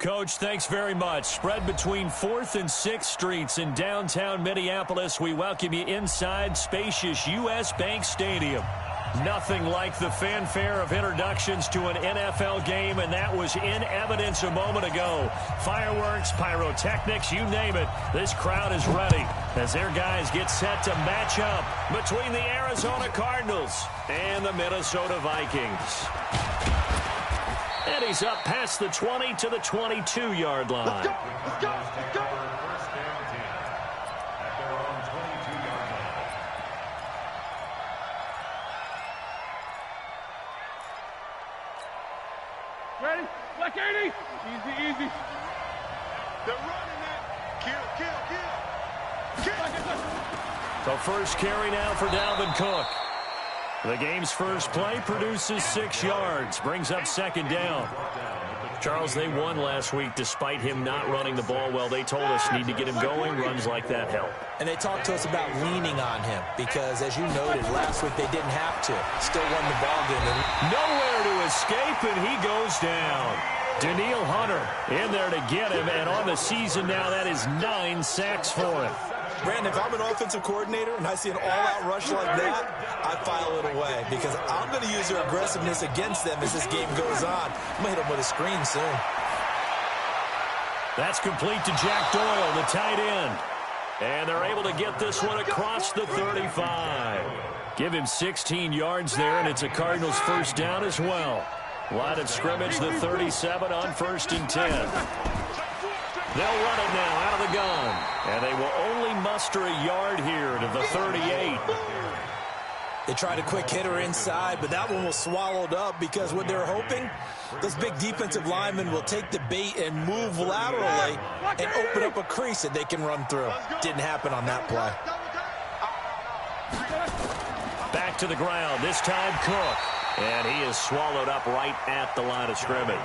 Coach. Thanks very much. Spread between 4th and 6th Streets in downtown Minneapolis. We welcome you inside spacious U.S. Bank Stadium. Nothing like the fanfare of introductions to an NFL game, and that was in evidence a moment ago. Fireworks, pyrotechnics, you name it. This crowd is ready as their guys get set to match up between the Arizona Cardinals and the Minnesota Vikings. And he's up past the 20 to the 22-yard line. Let's go, let's go, let's go. First down 10 at their own 22-yard line. Ready? Black 80. Easy, easy. They're running it. Kill, kill, kill. The first carry now for Dalvin Cook. The game's first play produces 6 yards, brings up second down. Charles, they won last week despite him not running the ball well. They told us need to get him going. Runs like that help. And they talked to us about leaning on him because, as you noted, last week they didn't have to. Still won the ball game. Nowhere to escape, and he goes down. Danielle Hunter in there to get him, and on the season now, that is 9 sacks for him. Brandon, if I'm an offensive coordinator and I see an all-out rush like that, I file it away because I'm going to use their aggressiveness against them as this game goes on. I'm going to hit them with a screen soon. That's complete to Jack Doyle, the tight end. And they're able to get this one across the 35. Give him 16 yards there, and it's a Cardinals first down as well. Line of scrimmage, the 37 on 1st and 10. They'll run it now out of the gun. And they will only muster a yard here to the 38. They tried a quick hitter inside, but that one was swallowed up because what they're hoping, those big defensive linemen will take the bait and move laterally and open up a crease that they can run through. Didn't happen on that play. Back to the ground, this time Cook. And he is swallowed up right at the line of scrimmage.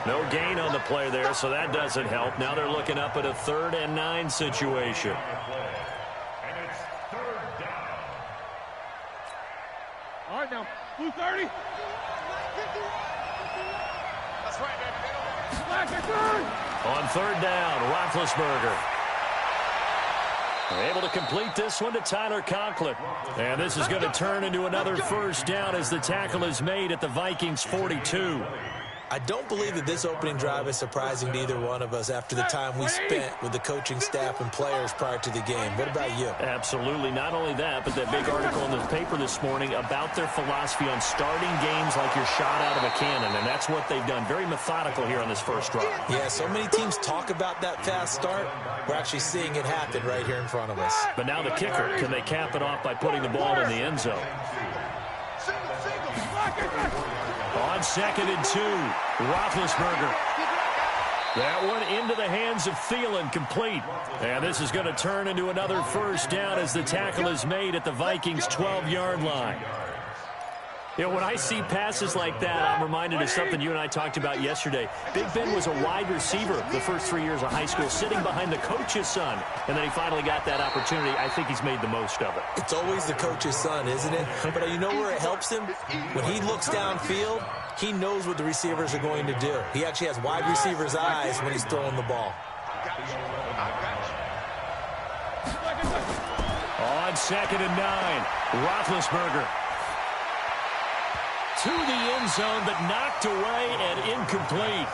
No gain on the play there, so that doesn't help. Now they're looking up at a 3rd and 9 situation. And it's 3rd down. All right, now, blue 30. That's right, baby. Black 30. On 3rd down, Roethlisberger. Able to complete this one to Tyler Conklin. And this is going to turn into another first down as the tackle is made at the Vikings 42. I don't believe that this opening drive is surprising to either one of us after the time we spent with the coaching staff and players prior to the game. What about you? Absolutely. Not only that, but that big article in the paper this morning about their philosophy on starting games like you're shot out of a cannon, and that's what they've done. Very methodical here on this first drive. Yeah, so many teams talk about that fast start. We're actually seeing it happen right here in front of us. But now the kicker, can they cap it off by putting the ball in the end zone? On 2nd and 2, Roethlisberger. That one into the hands of Thielen, complete. And this is going to turn into another first down as the tackle is made at the Vikings' 12-yard line. You know, when I see passes like that, I'm reminded of something you and I talked about yesterday. Big Ben was a wide receiver the first 3 years of high school, sitting behind the coach's son, and then he finally got that opportunity. I think he's made the most of it. It's always the coach's son, isn't it? But you know where it helps him? When he looks downfield, he knows what the receivers are going to do. He actually has wide receiver's eyes when he's throwing the ball. On 2nd and 9, Roethlisberger. To the end zone, but knocked away and incomplete.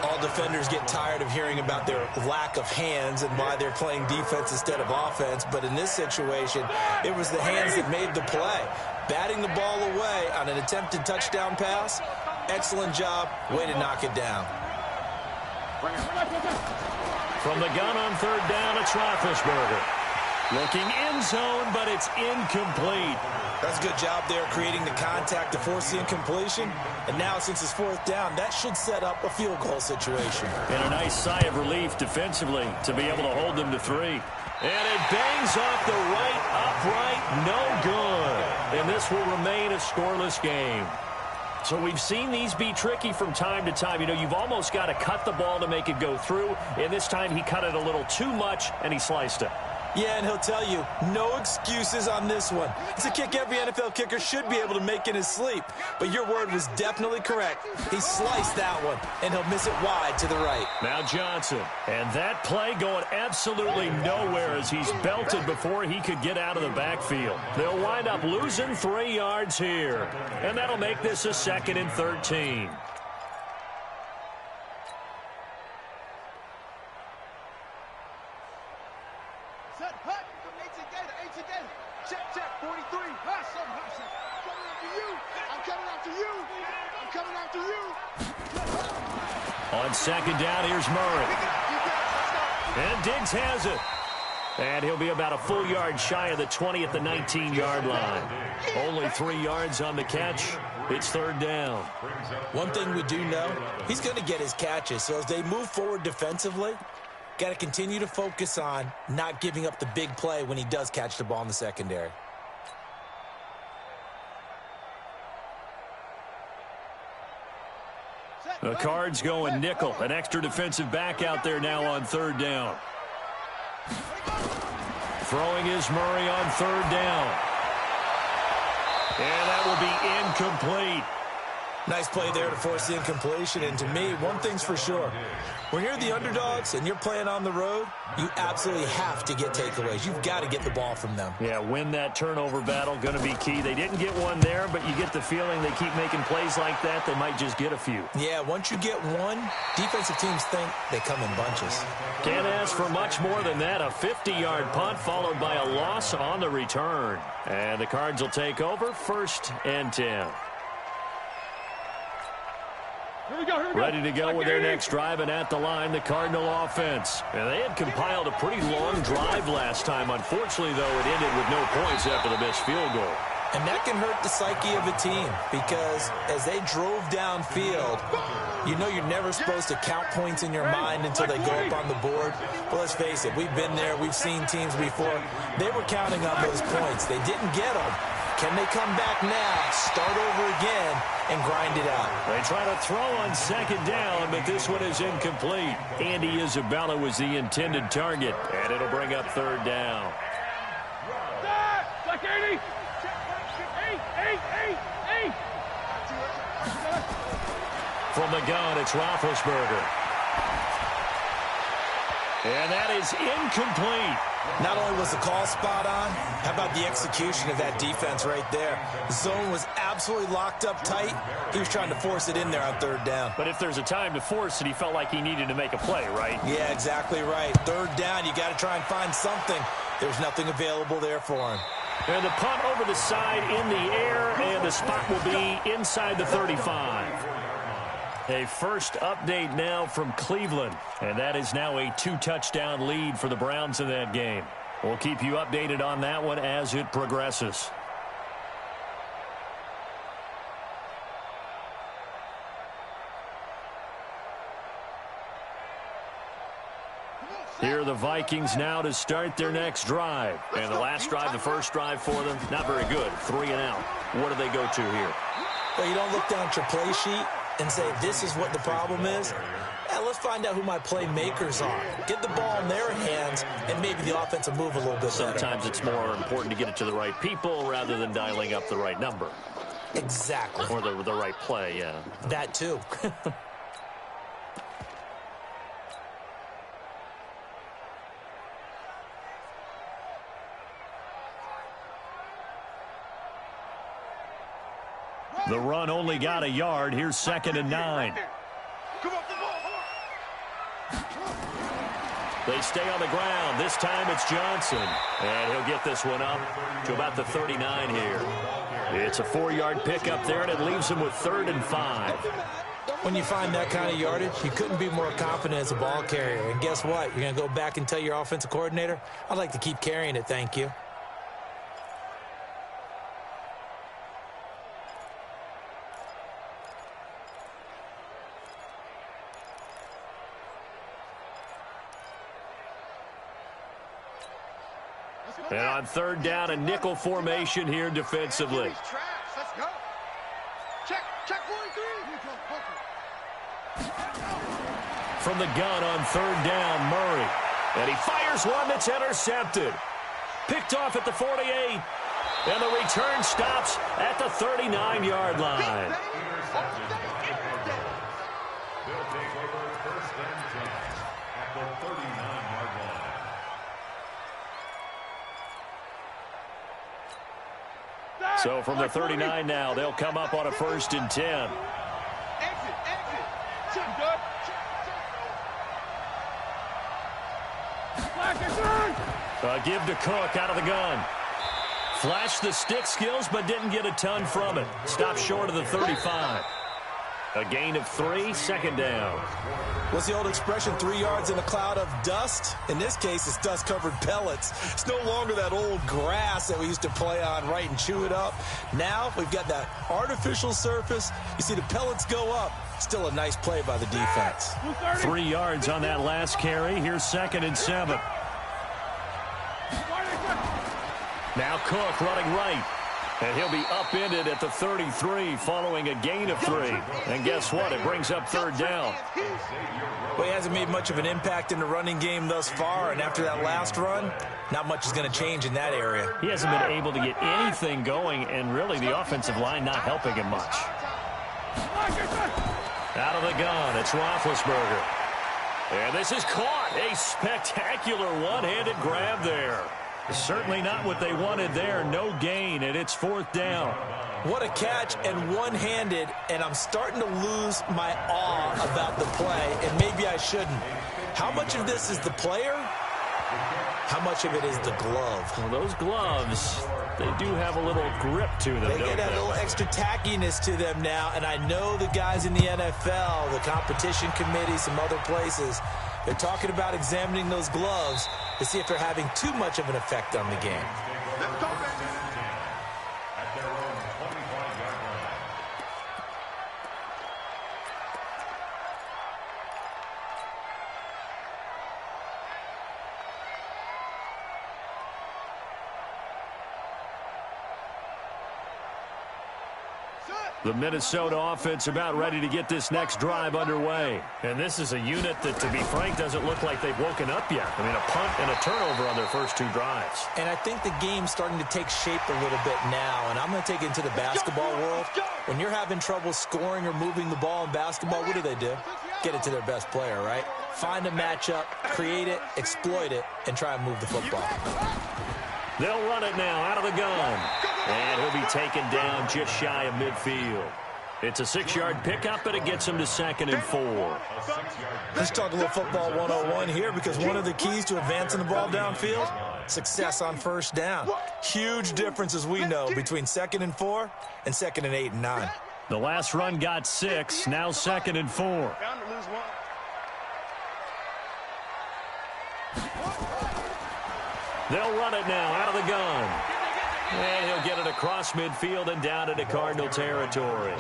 All defenders get tired of hearing about their lack of hands and why they're playing defense instead of offense. But in this situation, it was the hands that made the play. Batting the ball away on an attempted touchdown pass. Excellent job. Way to knock it down. From the gun on 3rd down, it's Roethlisberger. Looking end zone, but it's incomplete. That's a good job there creating the contact to force the incompletion. And now since it's 4th down, that should set up a field goal situation. And a nice sigh of relief defensively to be able to hold them to 3. And it bangs off the right upright. No good. And this will remain a scoreless game. So we've seen these be tricky from time to time. You know, you've almost got to cut the ball to make it go through. And this time he cut it a little too much, and he sliced it. Yeah, and he'll tell you, no excuses on this one. It's a kick every NFL kicker should be able to make in his sleep. But your word was definitely correct. He sliced that one, and he'll miss it wide to the right. Now Johnson. And that play going absolutely nowhere as he's belted before he could get out of the backfield. They'll wind up losing 3 yards here. And that'll make this a 2nd and 13. On 2nd down, here's Murray. And Diggs has it. And he'll be about a full yard shy of the 20 at the 19-yard line. Only 3 yards on the catch. It's 3rd down. One thing we do know, he's going to get his catches. So as they move forward defensively, got to continue to focus on not giving up the big play when he does catch the ball in the secondary. The Cards going nickel. An extra defensive back out there now on 3rd down. Throwing is Murray on 3rd down. And that will be incomplete. Nice play there to force the incompletion. And to me, one thing's for sure. When you're the underdogs and you're playing on the road, you absolutely have to get takeaways. You've got to get the ball from them. Yeah, win that turnover battle, going to be key. They didn't get one there, but you get the feeling they keep making plays like that, they might just get a few. Yeah, once you get one, defensive teams think they come in bunches. Can't ask for much more than that. A 50-yard punt followed by a loss on the return. And the Cards will take over 1st and 10. Ready to go with their next drive, and at the line, the Cardinal offense. And they had compiled a pretty long drive last time. Unfortunately, though, it ended with no points after the missed field goal. And that can hurt the psyche of a team because as they drove downfield, you know you're never supposed to count points in your mind until they go up on the board. But let's face it, we've been there. We've seen teams before. They were counting on those points. They didn't get them. Can they come back now, start over again, and grind it out? They try to throw on 2nd down, but this one is incomplete. Andy Isabella was the intended target, and it'll bring up 3rd down. Black 80. 8. From the gun, it's Roethlisberger. And that is incomplete. Not only was the call spot on, how about the execution of that defense right there? The zone was absolutely locked up tight. He was trying to force it in there on 3rd down. But if there's a time to force it, he felt like he needed to make a play, right? Yeah, exactly right. 3rd down, you got to try and find something. There's nothing available there for him. And the punt over the side in the air, and the spot will be inside the 35. A first update now from Cleveland, and that is now a 2-touchdown lead for the Browns in that game. We'll keep you updated on that one as it progresses. Here are the Vikings now to start their next drive. And the last drive, the first drive for them, not very good. 3 and out. What do they go to here? Well, you don't look down at your play sheet and say, this is what the problem is. Let's find out who my playmakers are. Get the ball in their hands, and maybe the offense will move a little bit better. Sometimes it's more important to get it to the right people rather than dialing up the right number. Exactly. Or the right play, yeah. That too. The run only got a yard. Here's 2nd and 9. They stay on the ground. This time it's Johnson. And he'll get this one up to about the 39 here. It's a 4-yard pickup there, and it leaves him with 3rd and 5. When you find that kind of yardage, you couldn't be more confident as a ball carrier. And guess what? You're going to go back and tell your offensive coordinator, I'd like to keep carrying it, thank you. And on 3rd down, a nickel formation here defensively. Let's go. Check 43. From the gun on 3rd down, Murray. And he fires one that's intercepted. Picked off at the 48. And the return stops at the 39-yard line. They'll take over 1st and 10 at the 39-yard line. So from the 39 now, they'll come up on a 1st and 10. Exit. Shot good. A give to Cook out of the gun. Flashed the stick skills, but didn't get a ton from it. Stopped short of the 35. A gain of 3, 2nd down. What's the old expression, 3 yards in a cloud of dust? In this case, it's dust-covered pellets. It's no longer that old grass that we used to play on, right, and chew it up. Now we've got that artificial surface. You see the pellets go up. Still a nice play by the defense. 3 yards on that last carry. Here's 2nd and 7. Now Cook running right. And he'll be upended at the 33 following a gain of 3. And guess what? It brings up 3rd down. Well, he hasn't made much of an impact in the running game thus far. And after that last run, not much is going to change in that area. He hasn't been able to get anything going. And really, the offensive line not helping him much. Out of the gun, it's Roethlisberger. And this is caught. A spectacular one-handed grab there. Certainly not what they wanted there. No gain, and it's 4th down. What a catch, and one-handed, and I'm starting to lose my awe about the play, and maybe I shouldn't. How much of this is the player? How much of it is the glove? Well, those gloves, they do have a little grip to them, They get a little extra tackiness to them now, and I know the guys in the NFL, the competition committee, some other places, they're talking about examining those gloves to see if they're having too much of an effect on the game. At their own 25-yard line. The Minnesota offense about ready to get this next drive underway. And this is a unit that, to be frank, doesn't look like they've woken up yet. I mean, a punt and a turnover on their first 2 drives. And I think the game's starting to take shape a little bit now, and I'm going to take it into the basketball world. When you're having trouble scoring or moving the ball in basketball, what do? Get it to their best player, right? Find a matchup, create it, exploit it, and try and move the football. They'll run it now out of the gun. And he'll be taken down just shy of midfield. It's a 6-yard pickup, but it gets him to 2nd and 4. Let's talk a little football 101 here, because one of the keys to advancing the ball downfield, success on 1st down. Huge difference, as we know, between 2nd and 4 and 2nd and 8 and 9. The last run got 6, now 2nd and 4. They'll run it now out of the gun. And he'll get it across midfield and down into Cardinal territory.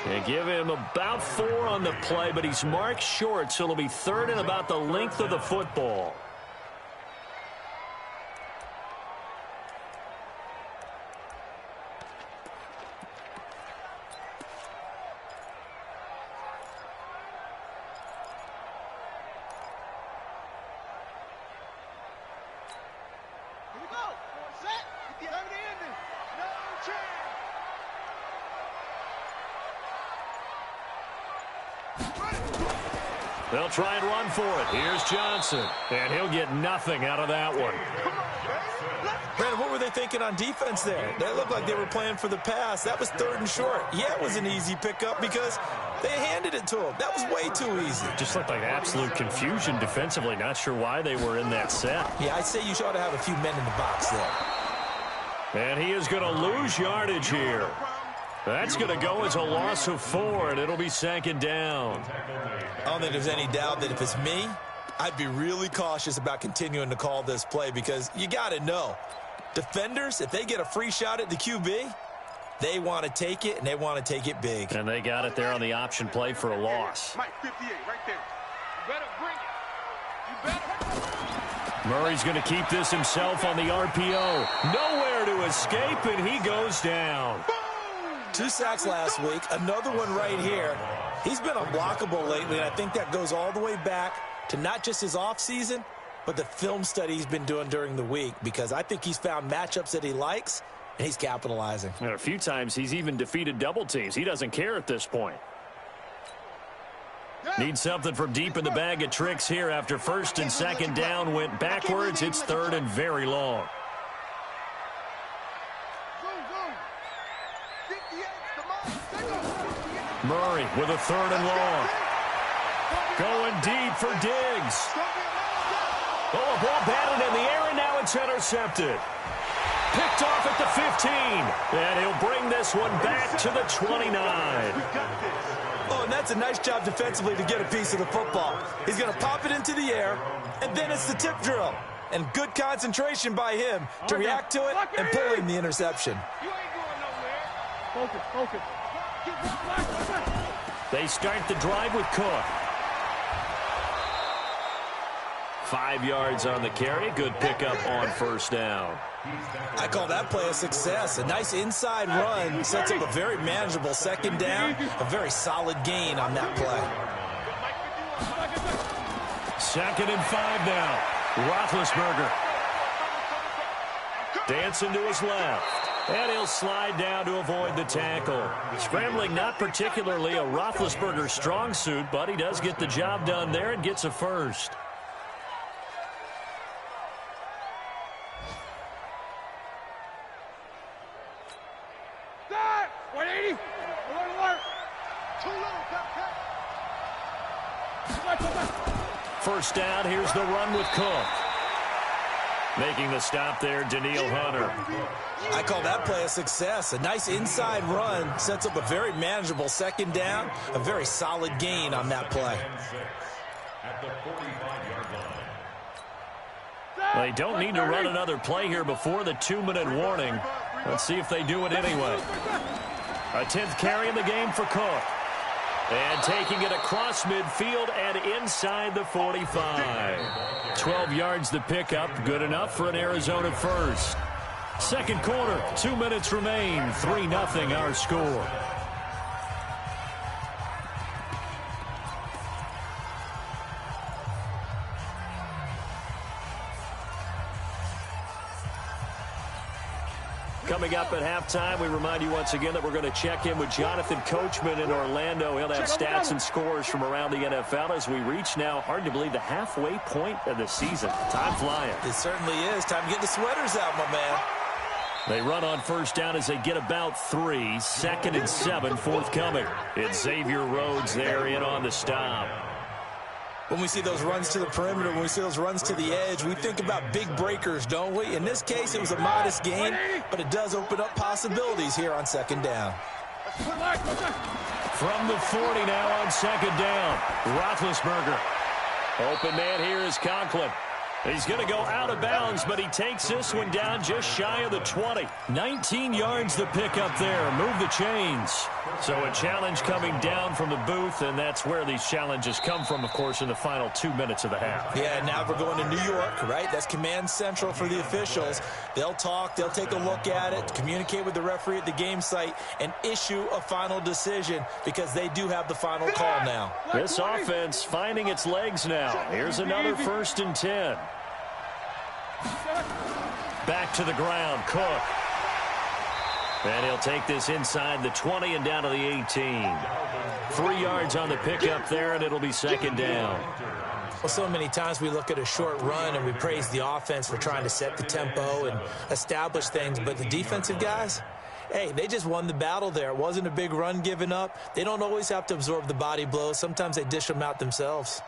They give him about 4 on the play, but he's marked short, so it'll be 3rd and about the length of the football. They'll try and run for it. Here's Johnson. And he'll get nothing out of that one. Brandon, what were they thinking on defense there? They looked like they were playing for the pass. That was 3rd and short. Yeah, it was an easy pickup because they handed it to him. That was way too easy. Just looked like absolute confusion defensively. Not sure why they were in that set. Yeah, I'd say you ought to have a few men in the box there. And he is going to lose yardage here. That's going to go as a loss of 4, and it'll be 2nd down. I don't think there's any doubt that if it's me, I'd be really cautious about continuing to call this play, because you got to know, defenders, if they get a free shot at the QB, they want to take it, and they want to take it big. And they got it there on the option play for a loss. Mike, 58, right there. You better bring it. You better. Murray's going to keep this himself on the RPO. Nowhere to escape, and he goes down. 2 sacks last week, another one right here. He's been unblockable lately, and I think that goes all the way back to not just his offseason, but the film study he's been doing during the week, because I think he's found matchups that he likes, and he's capitalizing. And a few times he's even defeated double teams. He doesn't care at this point. Needs something from deep in the bag of tricks here after first and second down went backwards. It's third and very long. Murray with a third and long. Going deep for Diggs. Oh, a ball batted in the air, and now it's intercepted. Picked off at the 15. And he'll bring this one back to the 29. Oh, and that's a nice job defensively to get a piece of the football. He's going to pop it into the air, and then it's the tip drill. And good concentration by him to react to it and pull in the interception. You ain't going nowhere. Focus. They start the drive with Cook. 5 yards on the carry. Good pickup on first down. I call that play a success. A nice inside run sets up a very manageable second down. A very solid gain on that play. 2nd and 5 now. Roethlisberger. Dancing to his left. And he'll slide down to avoid the tackle. Scrambling not particularly a Roethlisberger strong suit, but he does get the job done there and gets a first. First down, here's the run with Cook. Making the stop there, Daniil Hunter. I call that play a success. A nice inside run sets up a very manageable second down. A very solid gain on that play. They don't need to run another play here before the 2-minute warning. Let's see if they do it anyway. A 10th carry in the game for Cook. And taking it across midfield and inside the 45. 12 yards the pickup. Good enough for an Arizona first. Second quarter, 2 minutes remain. 3-0 our score. Coming up at halftime, we remind you once again that we're going to check in with Jonathan Coachman in Orlando. He'll have stats and scores from around the NFL as we reach now, hard to believe, the halfway point of the season. Time flying. It certainly is. Time to get the sweaters out, my man. They run on first down as they get about 3. 2nd and 7 forthcoming. It's Xavier Rhodes there in on the stop. When we see those runs to the perimeter, when we see those runs to the edge, we think about big breakers, don't we? In this case, it was a modest gain, but it does open up possibilities here on second down. From the 40 now on second down, Roethlisberger. Open man here is Conklin. He's going to go out of bounds, but he takes this one down just shy of the 20. 19 yards the pickup there. Move the chains. So a challenge coming down from the booth, and that's where these challenges come from, of course, in the final 2 minutes of the half. Yeah, now we're going to New York, right? That's command central for the officials. They'll talk, they'll take a look at it, communicate with the referee at the game site, and issue a final decision because they do have the final call now. This offense finding its legs now. Here's another 1st and 10. Back to the ground, Cook. And he'll take this inside the 20 and down to the 18. 3 yards on the pickup there, and it'll be second down. Well, so many times we look at a short run and we praise the offense for trying to set the tempo and establish things, but the defensive guys, hey, they just won the battle there. It wasn't a big run given up. They don't always have to absorb the body blows. Sometimes they dish them out themselves.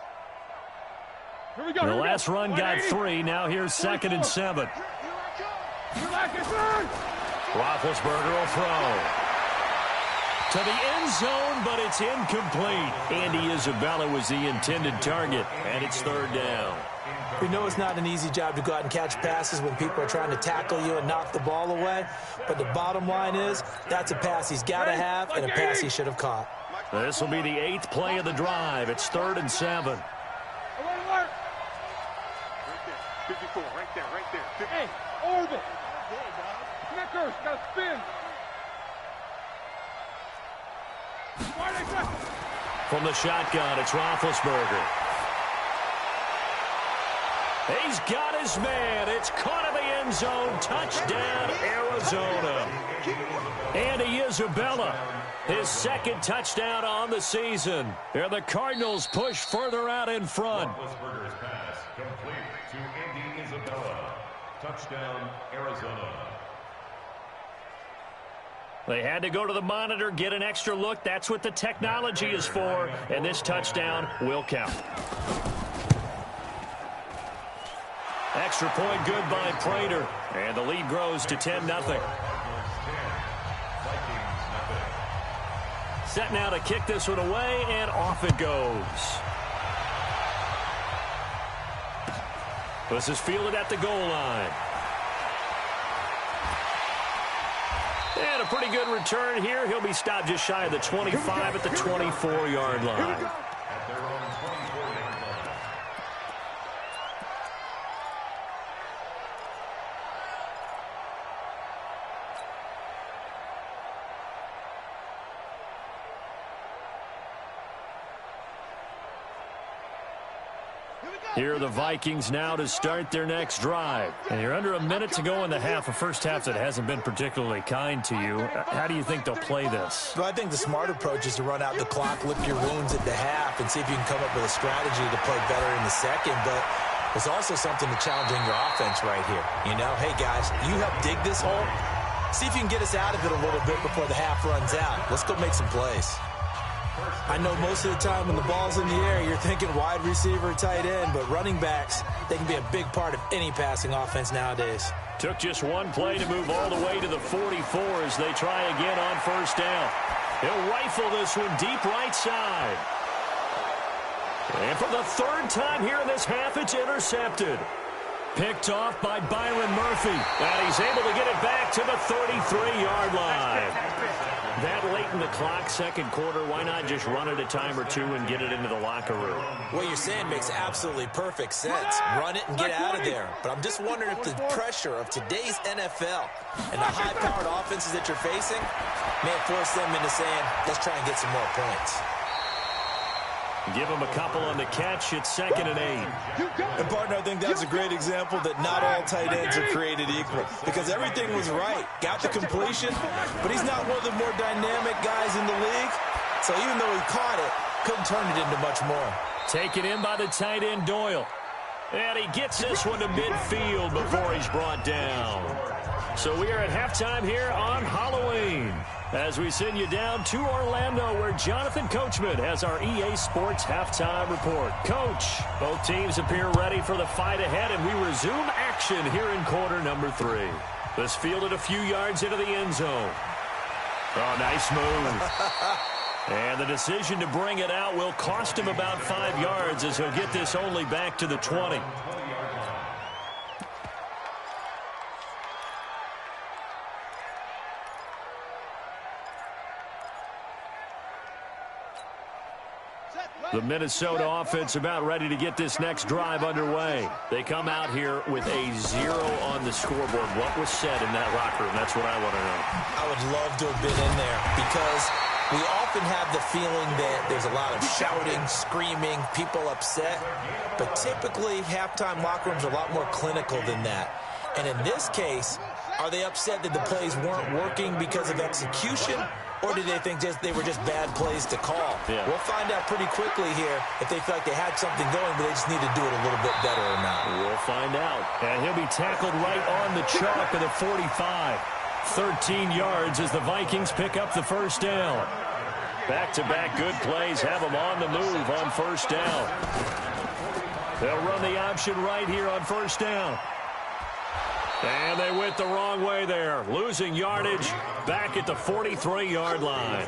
The last run got 3. Now here's 2nd and 7. Roethlisberger will throw. To the end zone, but it's incomplete. Andy Isabella was the intended target, and it's 3rd down. We know it's not an easy job to go out and catch passes when people are trying to tackle you and knock the ball away, but the bottom line is that's a pass he's got to have and a pass he should have caught. This will be the 8th play of the drive. It's 3rd and 7. 54, right there. Hey, orbit. Snickers, got to spin. From the shotgun, it's Roethlisberger. He's got his man. It's caught in the end zone. Touchdown, Arizona. Andy Isabella, his second touchdown on the season. And the Cardinals push further out in front. Roethlisberger's pass complete to Andy Isabella. Touchdown, Arizona. They had to go to the monitor, get an extra look. That's what the technology is for. And this touchdown will count. Extra point good by Prater. And the lead grows to 10-0. Set now to kick this one away, and off it goes. This is fielded at the goal line. And a pretty good return here. He'll be stopped just shy of the 25 at the 24-yard line. At their own 24-yard line. Here are the Vikings now to start their next drive. And you're under a minute to go in the half, a first half that hasn't been particularly kind to you. How do you think they'll play this? Well, I think the smart approach is to run out the clock, lick your wounds at the half, and see if you can come up with a strategy to play better in the second. But there's also something to challenging your offense right here. You know, hey, guys, you help dig this hole. See if you can get us out of it a little bit before the half runs out. Let's go make some plays. I know most of the time when the ball's in the air, you're thinking wide receiver, tight end, but running backs, they can be a big part of any passing offense nowadays. Took just one play to move all the way to the 44 as they try again on first down. He'll rifle this one deep right side. And for the third time here in this half, it's intercepted. Picked off by Byron Murphy. And he's able to get it back to the 33-yard line. That late in the clock, second quarter, why not just run it a time or two and get it into the locker room? What you're saying makes absolutely perfect sense. Run it and get out of there. But I'm just wondering if the pressure of today's NFL and the high-powered offenses that you're facing may force them into saying, let's try and get some more points. Give him a couple on the catch. It's 2nd and 8. And, partner, I think that's a great example that not all tight ends are created equal because everything was right. Got the completion, but he's not one of the more dynamic guys in the league. So even though he caught it, couldn't turn it into much more. Taken in by the tight end, Doyle. And he gets this one to midfield before he's brought down. So we are at halftime here on Halloween as we send you down to Orlando where Jonathan Coachman has our EA Sports halftime report. Coach, both teams appear ready for the fight ahead, and we resume action here in quarter number 3. This fielded a few yards into the end zone. Oh, nice move. And the decision to bring it out will cost him about 5 yards as he'll get this only back to the 20. The Minnesota offense about ready to get this next drive underway. They come out here with a 0 on the scoreboard. What was said in that locker room? That's what I want to know. I would love to have been in there because we often have the feeling that there's a lot of shouting, screaming, people upset. But typically, halftime locker rooms are a lot more clinical than that. And in this case, are they upset that the plays weren't working because of execution? Or do they think they were just bad plays to call? Yeah. We'll find out pretty quickly here if they feel like they had something going, but they just need to do it a little bit better or not. We'll find out. And he'll be tackled right on the chalk of the 45. 13 yards as the Vikings pick up the first down. Back-to-back good plays have them on the move on first down. They'll run the option right here on first down. And they went the wrong way there. Losing yardage back at the 43-yard line.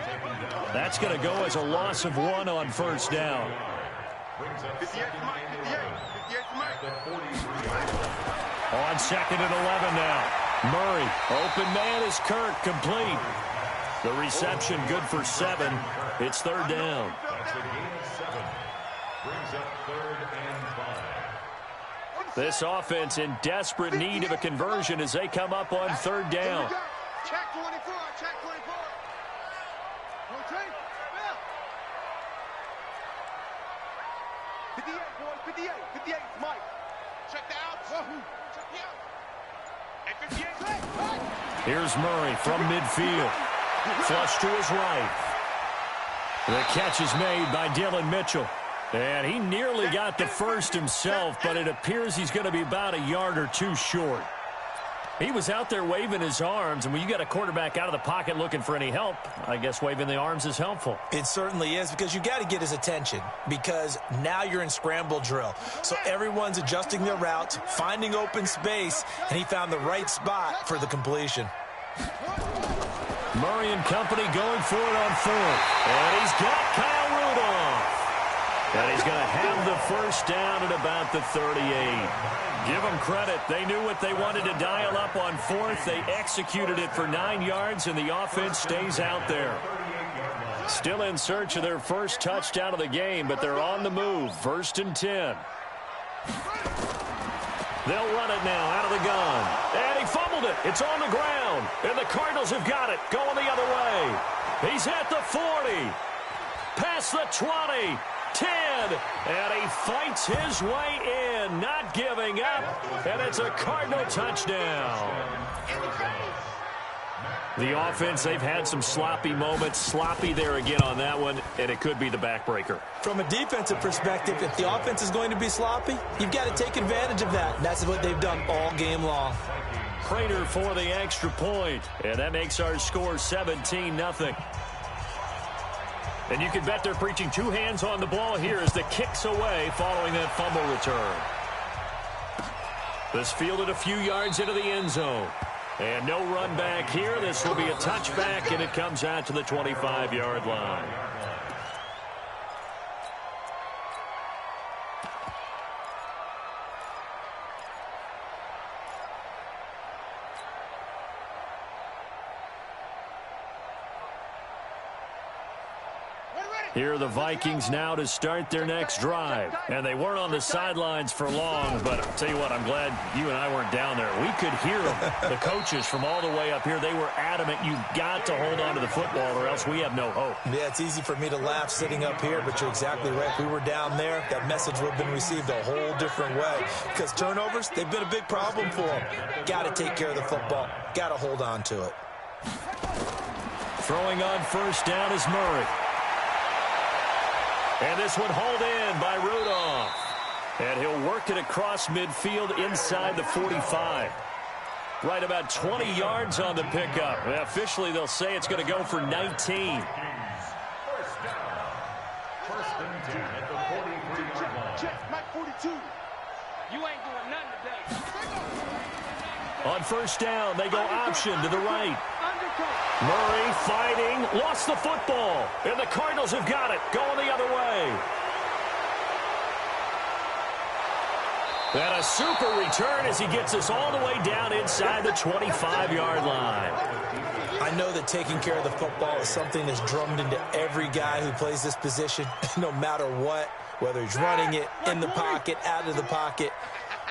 That's going to go as a loss of 1 on first down. On 2nd and 11 now. Murray, open man is Kirk, complete. The reception good for 7. It's 3rd down. That's a gain of 7. Brings up 3rd and 5. This offense in desperate need of a conversion as they come up on 3rd down. Check 24, check 24. Rotate, Bill. 58, boys, 58, 58, Mike. Check the outs. Check the outs. Here's Murray from midfield. Flush to his right. The catch is made by Dylan Mitchell. And he nearly got the first himself, but it appears he's going to be about a yard or two short. He was out there waving his arms, and when you got a quarterback out of the pocket looking for any help, I guess waving the arms is helpful. It certainly is, because you got to get his attention, because now you're in scramble drill. So everyone's adjusting their routes, finding open space, and he found the right spot for the completion. Murray and company going for it on fourth. And he's got Kyle Rudolph. And he's going to have the first down at about the 38. Give them credit. They knew what they wanted to dial up on fourth. They executed it for 9 yards, and the offense stays out there. Still in search of their first touchdown of the game, but they're on the move. 1st and 10. They'll run it now out of the gun. And he fumbled it. It's on the ground. And the Cardinals have got it. Going the other way. He's at the 40. Past the 20. 10, and he fights his way in, not giving up, and it's a Cardinal touchdown. The offense, they've had some sloppy moments, sloppy there again on that one, and it could be the backbreaker. From a defensive perspective, if the offense is going to be sloppy, you've got to take advantage of that, and that's what they've done all game long. Prater for the extra point, and that makes our score 17-0. And you can bet they're preaching 2 hands on the ball here as the kick's away following that fumble return. This fielded a few yards into the end zone. And no run back here. This will be a touchback, and it comes out to the 25-yard line. Here are the Vikings now to start their next drive. And they weren't on the sidelines for long, but I'll tell you what, I'm glad you and I weren't down there. We could hear them. The coaches from all the way up here, they were adamant, you've got to hold on to the football or else we have no hope. Yeah, it's easy for me to laugh sitting up here, but you're exactly right. If we were down there, that message would have been received a whole different way. Because turnovers, they've been a big problem for them. Got to take care of the football. Got to hold on to it. Throwing on first down is Murray. And this one hauled in by Rudolph. And he'll work it across midfield inside the 45. Right about 20 yards on the pickup. And officially, they'll say it's going to go for 19. First down. 1st and 10 at the 43-yard line. Check, Mike 42. You ain't doing nothing today. On first down, they go option to the right. Murray fighting, lost the football, and the Cardinals have got it, going the other way. And a super return as he gets us all the way down inside the 25-yard line. I know that taking care of the football is something that's drummed into every guy who plays this position, no matter what, whether he's running it, in the pocket, out of the pocket.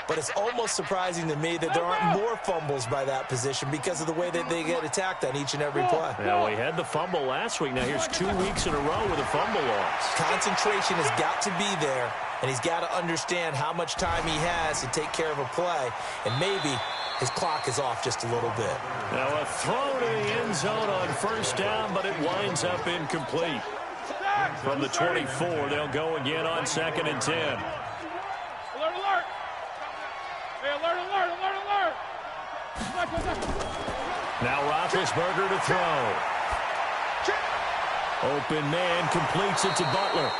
But it's almost surprising to me that there aren't more fumbles by that position because of the way that they get attacked on each and every play. Yeah, we had the fumble last week. Now here's 2 weeks in a row with a fumble loss. Concentration has got to be there, and he's got to understand how much time he has to take care of a play, and maybe his clock is off just a little bit. Now a throw to the end zone on first down, but it winds up incomplete. From the 24, they'll go again on 2nd and 10. Alert, alert. Hey, alert, alert, alert, alert. Now Roethlisberger to throw. Open man completes it to Butler.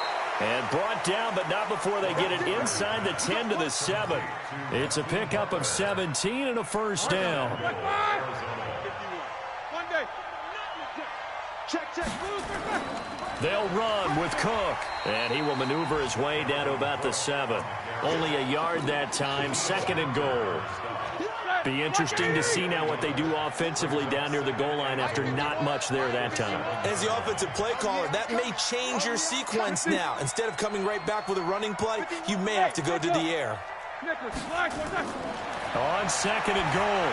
And brought down, but not before they get it inside the 10 to the 7. It's a pickup of 17 and a first down. They'll run with Cook. And he will maneuver his way down to about the 7. Only a yard that time, 2nd and goal. Be interesting to see now what they do offensively down near the goal line after not much there that time. As the offensive play caller, that may change your sequence now. Instead of coming right back with a running play, you may have to go to the air. On 2nd and goal,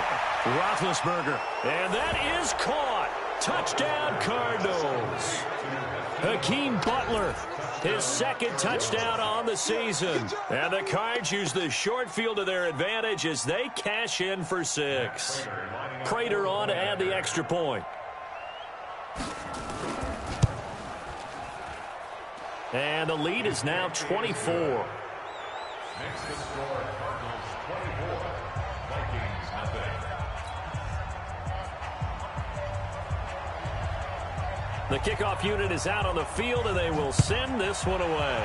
Roethlisberger. And that is caught. Touchdown, Cardinals. Hakeem Butler, his second touchdown on the season. And the Cards use the short field to their advantage as they cash in for 6. Prater on to add the extra point. And the lead is now 24. Next to score, Cardinals 24, Vikings nothing. The kickoff unit is out on the field, and they will send this one away.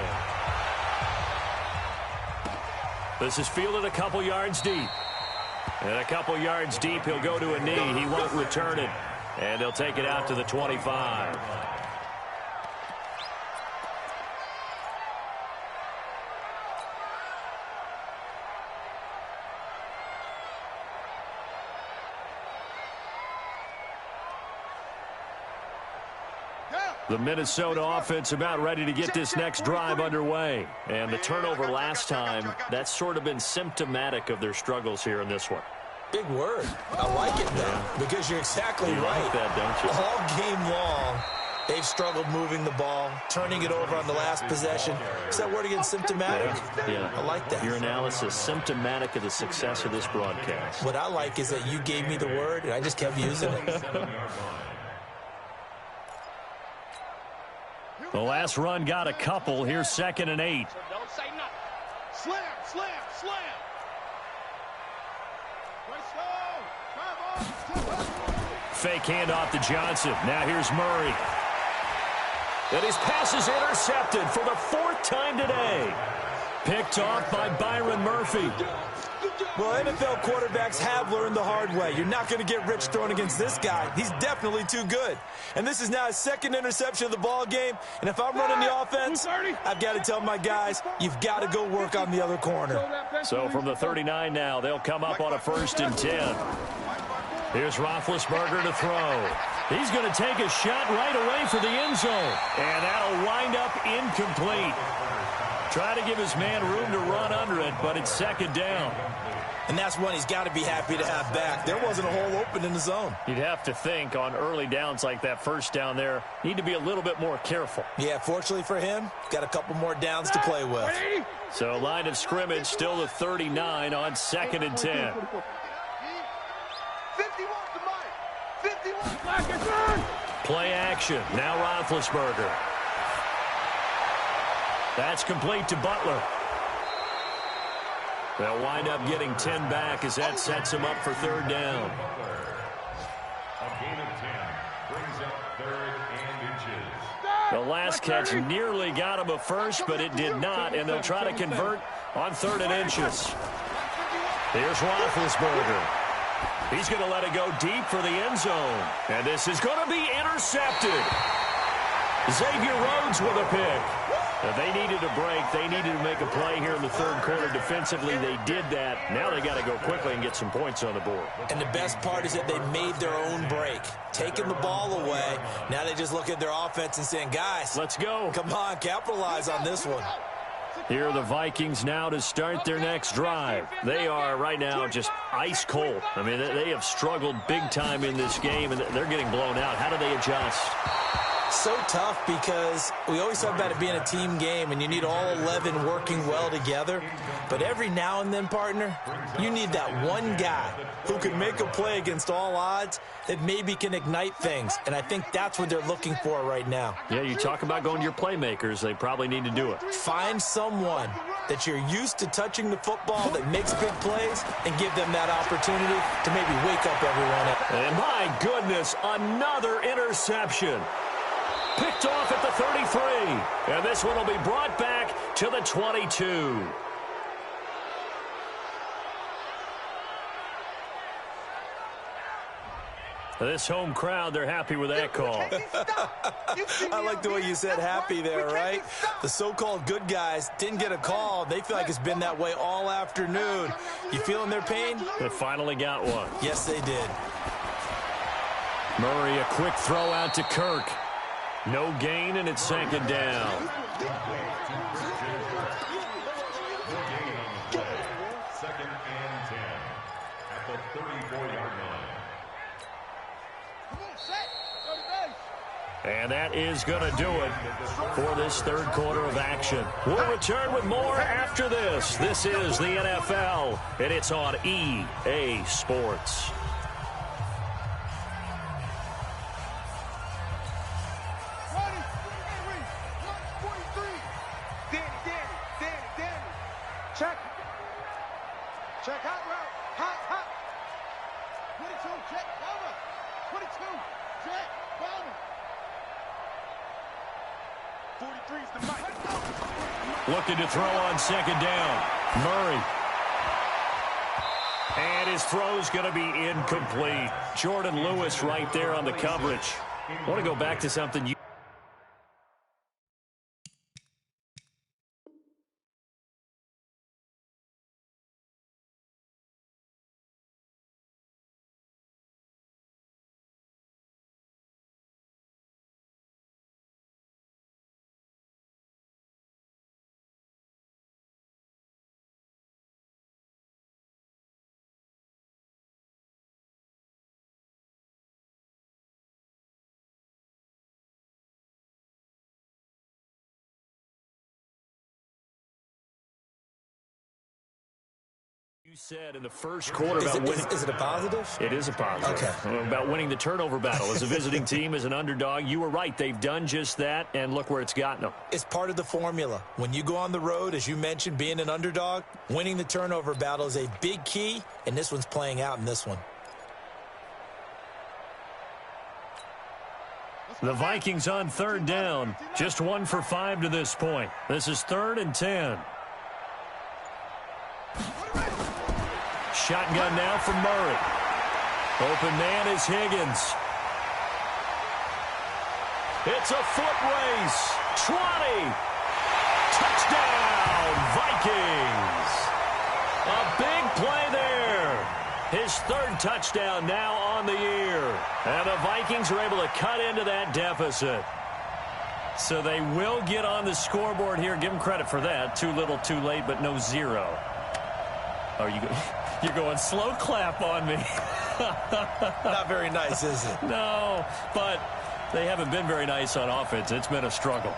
This is fielded a couple yards deep. And a couple yards deep, he'll go to a knee. He won't return it. And they'll take it out to the 25. The Minnesota offense about ready to get this next drive underway. And the turnover last time, that's sort of been symptomatic of their struggles here in this one. Big word. I like it, though, because you're exactly you right. Like that, don't you? All game long, they've struggled moving the ball, turning it over on the last possession. Is that word again, symptomatic? Yeah. I like that. Your analysis, symptomatic of the success of this broadcast. What I like is that you gave me the word, and I just kept using it. The last run got a couple. Here's 2nd and 8. Don't say nothing. Slam, slam, slam. Fake handoff to Johnson. Now here's Murray. And his pass is intercepted for the 4th time today. Picked off by Byron Murphy. Well, NFL quarterbacks have learned the hard way. You're not going to get rich throwing against this guy. He's definitely too good. And this is now his 2nd interception of the ball game. And if I'm running the offense, I've got to tell my guys, you've got to go work on the other corner. So from the 39 now, they'll come up on a 1st and 10. Here's Roethlisberger to throw. He's going to take a shot right away for the end zone. And that'll wind up incomplete. Try to give his man room to run under it, but it's 2nd down. And that's one he's got to be happy to have back. There wasn't a hole open in the zone. You'd have to think on early downs like that 1st down there, need to be a little bit more careful. Yeah, fortunately for him, got a couple more downs to play with. So line of scrimmage still the 39 on 2nd and 10. 51. Play action. Now Roethlisberger. That's complete to Butler. They'll wind up getting 10 back as that sets him up for 3rd down. A gain of 10 brings up 3rd and inches. The last catch nearly got him a first, but it did not, and they'll try to convert on 3rd and inches. Here's Roethlisberger. He's going to let it go deep for the end zone. And this is going to be intercepted. Xavier Rhodes with a pick. Now they needed a break. They needed to make a play here in the 3rd quarter defensively. They did that. Now they got to go quickly and get some points on the board. And the best part is that they made their own break. Taking the ball away. Now they just look at their offense and saying, guys, let's go. Come on, capitalize on this one. Here are the Vikings now to start their next drive. They are right now just ice cold. I mean, they have struggled big time in this game, and they're getting blown out. How do they adjust? So tough because we always talk about it being a team game and you need all 11 working well together. But every now and then, partner, you need that one guy who can make a play against all odds that maybe can ignite things. And I think that's what they're looking for right now. Yeah, you talk about going to your playmakers. They probably need to do it. Find someone that you're used to touching the football that makes big plays and give them that opportunity to maybe wake up everyone up. And my goodness, another interception. Picked off at the 33. And this one will be brought back to the 22. This home crowd, they're happy with that call. I like the way you said happy there, right? The so-called good guys didn't get a call. They feel like it's been that way all afternoon. You feeling their pain? They finally got one. Yes, they did. Murray, a quick throw out to Kirk. No gain, and it's 2nd down. Second and 10 at the 34-yard line. And that is going to do it for this third quarter of action. We'll return with more after this. This is the NFL, and it's on EA Sports. Check. Check out route. Hot. 22, check, cover. 22, check, cover. 43's the mic. Looking to throw on second down. Murray. And his throw's going to be incomplete. Jordan Lewis right there on the coverage. I want to go back to something you... You said in the first quarter about winning. Is it a positive? It is a positive. Okay. About winning the turnover battle as a visiting team, as an underdog. You were right. They've done just that, and look where it's gotten them. It's part of the formula. When you go on the road, as you mentioned, being an underdog, winning the turnover battle is a big key, and this one's playing out in this one. The Vikings on third down. Just 1 for 5 to this point. This is 3rd and 10. Shotgun now from Murray. Open man is Higgins. It's a foot race. 20. Touchdown, Vikings. A big play there. His 3rd touchdown now on the year. And the Vikings are able to cut into that deficit. So they will get on the scoreboard here. Give them credit for that. Too little, too late, but no 0. Oh, you're going slow clap on me. Not very nice, is it? No, but they haven't been very nice on offense. It's been a struggle.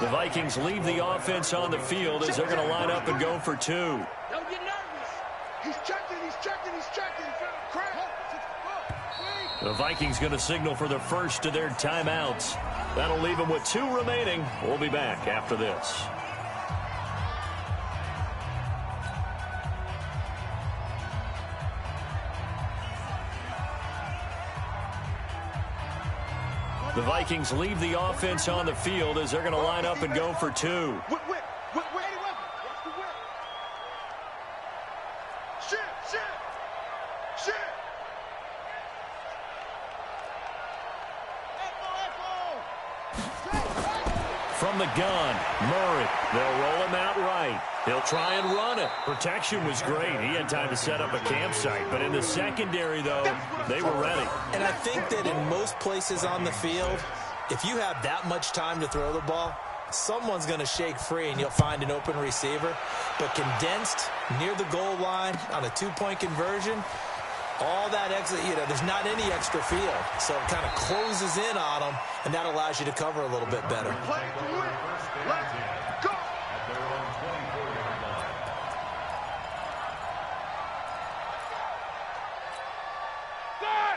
The Vikings leave the offense on the field as they're going to line up and go for 2. Don't get nervous. He's checking. The Vikings going to signal for the first of their timeouts. That'll leave them with 2 remaining. We'll be back after this. The Vikings leave the offense on the field as they're going to line up and go for 2. From the gun, Murray. They'll roll him out right. He'll try and run it. Protection was great. He had time to set up a campsite. But in the secondary, though, they were ready. And I think that in most places on the field, if you have that much time to throw the ball, someone's going to shake free and you'll find an open receiver. But condensed near the goal line on a 2-point conversion, all that extra, there's not any extra field. So it kind of closes in on them, and that allows you to cover a little bit better.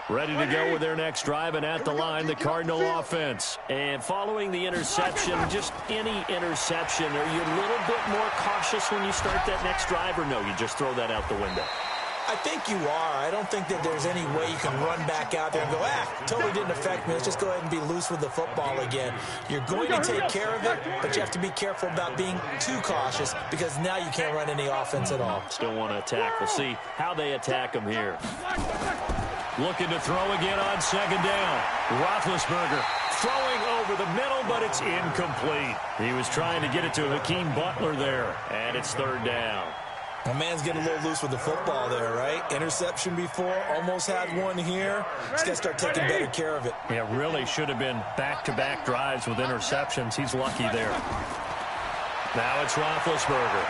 Ready to go with their next drive, and at the line, the Cardinal offense. And following the interception, just any interception, are you a little bit more cautious when you start that next drive, or no, you just throw that out the window? I think you are. I don't think that there's any way you can run back out there and go, totally didn't affect me. Let's just go ahead and be loose with the football again. You're going to take care of it, but you have to be careful about being too cautious because now you can't run any offense at all. Still want to attack. We'll see how they attack them here. Looking to throw again on second down. Roethlisberger throwing over the middle, but it's incomplete. He was trying to get it to Hakeem Butler there, and it's 3rd down. My man's getting a little loose with the football there, right? Interception before, almost had one here. He's got to start taking better care of it. Yeah, really should have been back-to-back drives with interceptions. He's lucky there. Now it's Roethlisberger.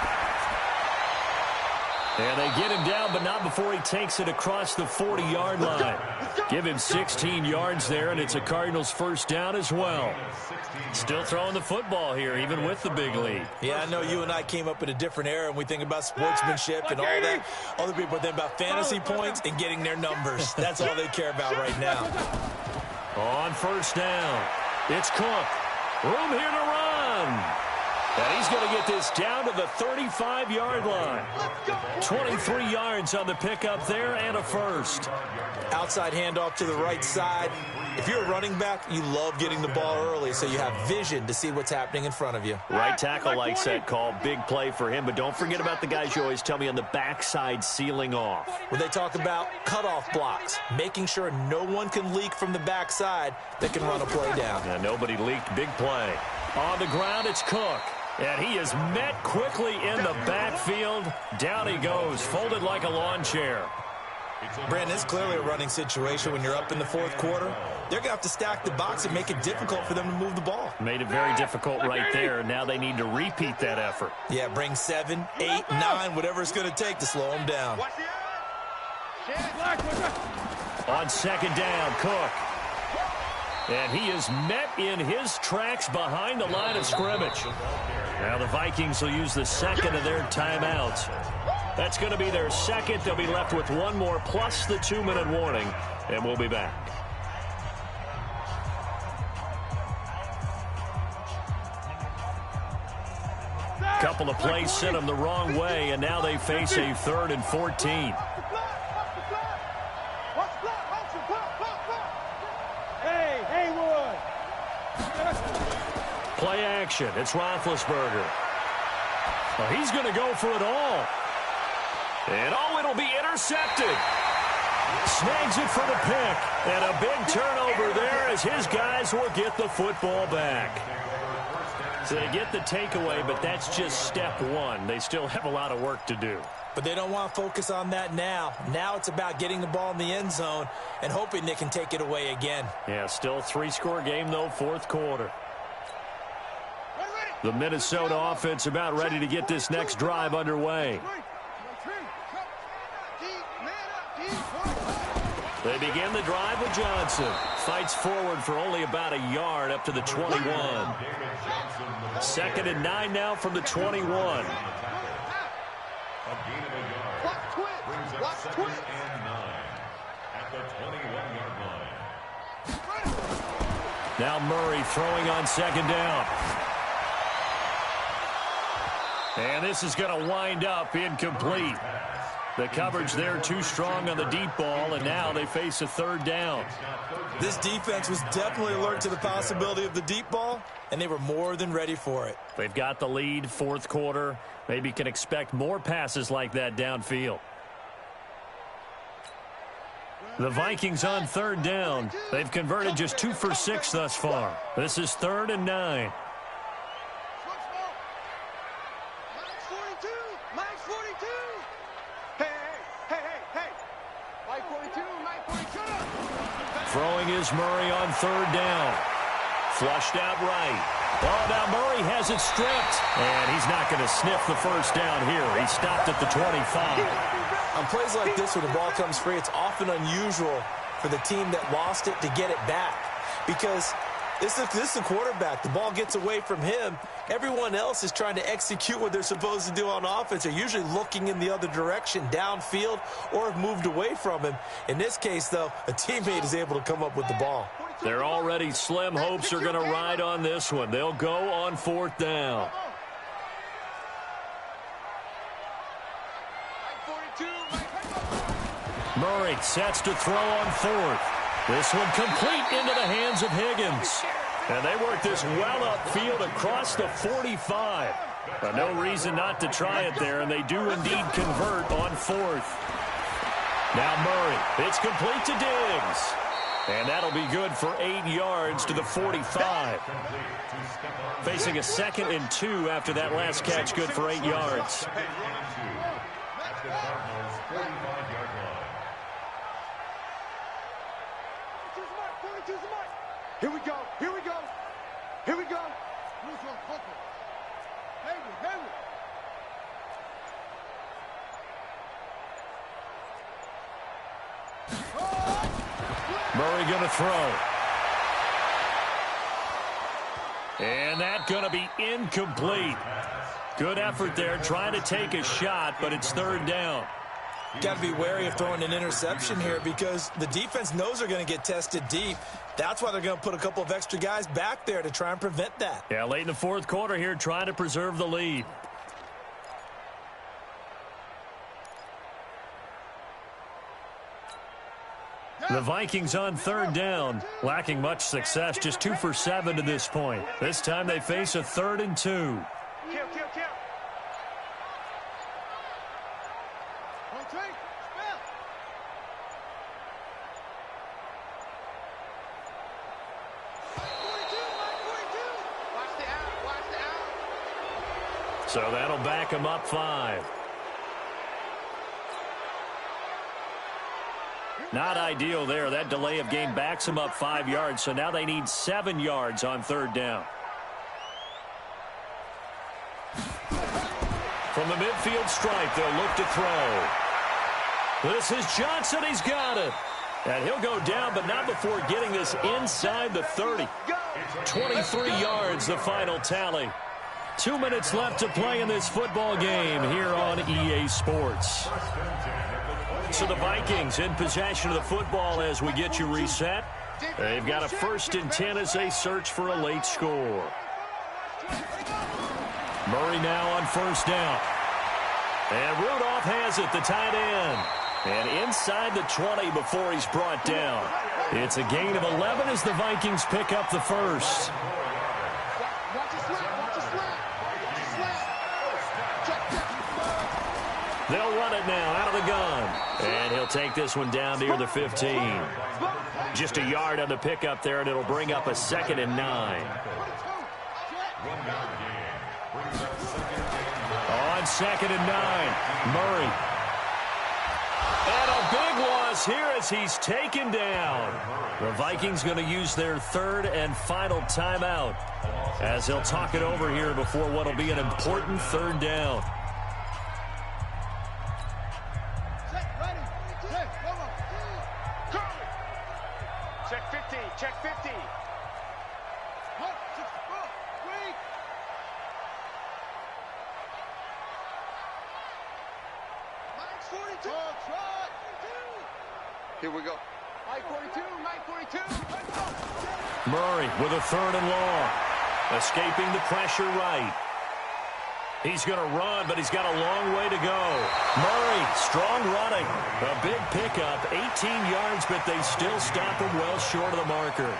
And they get him down, but not before he takes it across the 40-yard line. Give him 16 yards there, and it's a Cardinals first down as well. Still throwing the football here, even with the big lead. Yeah, I know you and I came up in a different era, and we think about sportsmanship and all that. Other people think about fantasy points and getting their numbers. That's all they care about right now. On first down, it's Cook. Room here to run. And he's going to get this down to the 35-yard line. 23 yards on the pickup there and a first. Outside handoff to the right side. If you're a running back, you love getting the ball early so you have vision to see what's happening in front of you. Right tackle likes that call. Big play for him. But don't forget about the guys you always tell me on the backside sealing off. When they talk about cutoff blocks, making sure no one can leak from the backside that can run a play down. Yeah, nobody leaked. Big play. On the ground, it's Cook. And he is met quickly in the backfield. Down he goes, folded like a lawn chair. Brandon, it's clearly a running situation when you're up in the fourth quarter. They're going to have to stack the box and make it difficult for them to move the ball. Made it very difficult right there. Now they need to repeat that effort. Yeah, bring 7, 8, 9, whatever it's going to take to slow them down. On second down, Cook. And he is met in his tracks behind the line of scrimmage. Now the Vikings will use the second of their timeouts. That's going to be their second. They'll be left with one more plus the 2-minute warning, and we'll be back. Couple of plays sent them the wrong way, and now they face a 3rd and 14. Play action. It's Roethlisberger. Well, he's going to go for it all. And, it'll be intercepted. Snags it for the pick. And a big turnover there as his guys will get the football back. So they get the takeaway, but that's just step one. They still have a lot of work to do. But they don't want to focus on that now. Now it's about getting the ball in the end zone and hoping they can take it away again. Yeah, still 3-score game, though, fourth quarter. The Minnesota offense about ready to get this next drive underway. They begin the drive with Johnson. Fights forward for only about a yard up to the 21. 2nd and 9 now from the 21. Now Murray throwing on second down. And this is going to wind up incomplete. The coverage there too strong on the deep ball, and now they face a 3rd down. This defense was definitely alert to the possibility of the deep ball, and they were more than ready for it. They've got the lead, fourth quarter. Maybe can expect more passes like that downfield. The Vikings on 3rd down. They've converted just 2 for 6 thus far. This is 3rd and 9. Throwing is Murray on 3rd down. Flushed out right. Oh, now Murray has it stripped. And he's not going to sniff the first down here. He stopped at the 25. On plays like this, when the ball comes free, it's often unusual for the team that lost it to get it back. Because this is the quarterback. The ball gets away from him. Everyone else is trying to execute what they're supposed to do on offense. They're usually looking in the other direction, downfield, or have moved away from him. In this case, though, a teammate is able to come up with the ball. Their already slim hopes are going to ride on this one. They'll go on 4th down. Murray sets to throw on 4th. This one complete into the hands of Higgins. And they work this well upfield across the 45. No reason not to try it there, and they do indeed convert on 4th. Now Murray, it's complete to Diggs. And that'll be good for 8 yards to the 45. Facing a 2nd and 2 after that last catch, good for 8 yards. Here we go. Here we go. Here we go. Murray going to throw. And that's going to be incomplete. Good effort there, trying to take a shot, but it's third down. Got to be wary of throwing an interception here because the defense knows they're going to get tested deep. That's why they're going to put a couple of extra guys back there to try and prevent that. Yeah, late in the fourth quarter here, trying to preserve the lead. The Vikings on third down, lacking much success, just 2 for 7 to this point. This time they face a 3rd and 2. Kill. So that'll back them up 5. Not ideal there. That delay of game backs them up 5 yards, so now they need 7 yards on third down. From the midfield stripe, they'll look to throw. This is Johnson. He's got it. And he'll go down, but not before getting this inside the 30. 23 yards, the final tally. 2 minutes left to play in this football game here on EA Sports. So the Vikings in possession of the football as we get you reset. They've got a 1st and 10 as they search for a late score. Murray now on 1st down. And Rudolph has it, the tight end. And inside the 20 before he's brought down. It's a gain of 11 as the Vikings pick up the 1st. They'll run it now out of the gun. And he'll take this one down near the 15. Just a yard on the pickup there, and it'll bring up a 2nd and 9. On 2nd and 9, Murray. And a big loss here as he's taken down. The Vikings going to use their 3rd and final timeout as they'll talk it over here before what will be an important 3rd down. Check 50. Here we go. 942. Murray with a 3rd and long. Escaping the pressure right. He's going to run, but he's got a long way to go. Murray, strong running. A big pickup, 18 yards, but they still stop him well short of the marker.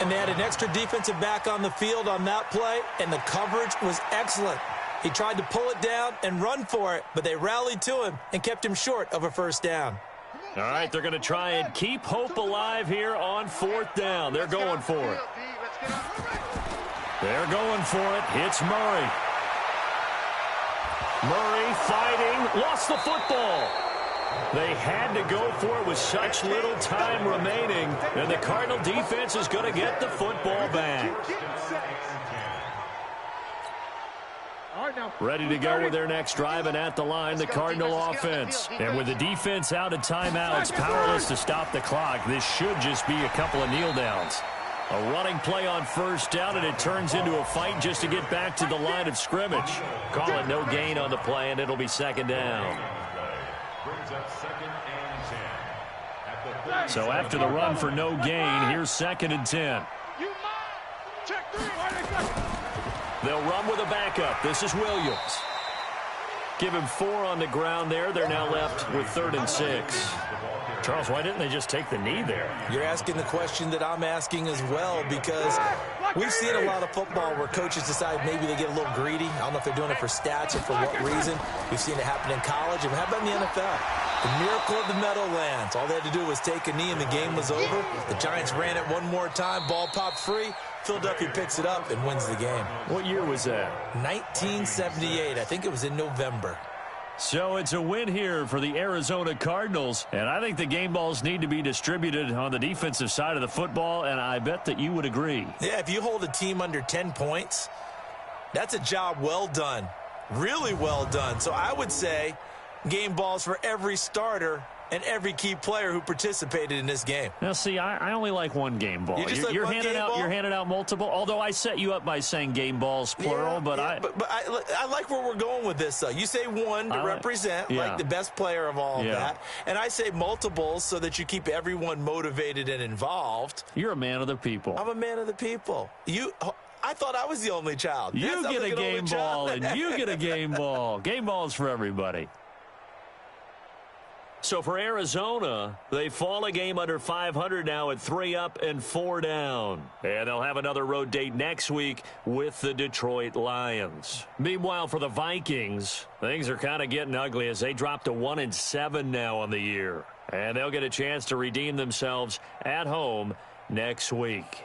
And they had an extra defensive back on the field on that play, and the coverage was excellent. He tried to pull it down and run for it, but they rallied to him and kept him short of a 1st down. All right, they're going to try and keep hope alive here on 4th down. They're going for it. They're going for it. It's Murray. Murray fighting, lost the football. They had to go for it with such little time remaining, and the Cardinal defense is going to get the football back. Ready to go with their next drive, and at the line, the Cardinal offense. And with the defense out of timeouts, powerless to stop the clock, this should just be a couple of kneel downs. A running play on 1st down, and it turns into a fight just to get back to the line of scrimmage. Call it no gain on the play, and it'll be 2nd down. So after the run for no gain, here's 2nd and 10. They'll run with a backup. This is Williams. Give him 4 on the ground there. They're now left with 3rd and 6. Charles, why didn't they just take the knee there? You're asking the question that I'm asking as well, because we've seen a lot of football where coaches decide maybe they get a little greedy. I don't know if they're doing it for stats or for what reason. We've seen it happen in college, and how about in the NFL? The miracle of the Meadowlands. All they had to do was take a knee, and the game was over. The Giants ran it one more time. Ball popped free. Philadelphia picks it up and wins the game. What year was that? 1978. I think it was in November. So it's a win here for the Arizona Cardinals, and I think the game balls need to be distributed on the defensive side of the football, and I bet that you would agree. Yeah, if you hold a team under 10 points, that's a job well done. Really well done. So I would say game balls for every starter and every key player who participated in this game. Now, see, I only like one game ball. You're handing out multiple, although I set you up by saying game balls, plural. But I like where we're going with this, though. You say one to represent, like the best player of all of that. And I say multiples so that you keep everyone motivated and involved. You're a man of the people. I'm a man of the people. I thought I was the only child. You get a game ball, and you get a game ball. Game balls for everybody. So for Arizona, they fall a game under 500 now at 3 up and 4 down. And they'll have another road date next week with the Detroit Lions. Meanwhile, for the Vikings, things are kind of getting ugly as they drop to 1-7 now on the year. And they'll get a chance to redeem themselves at home next week.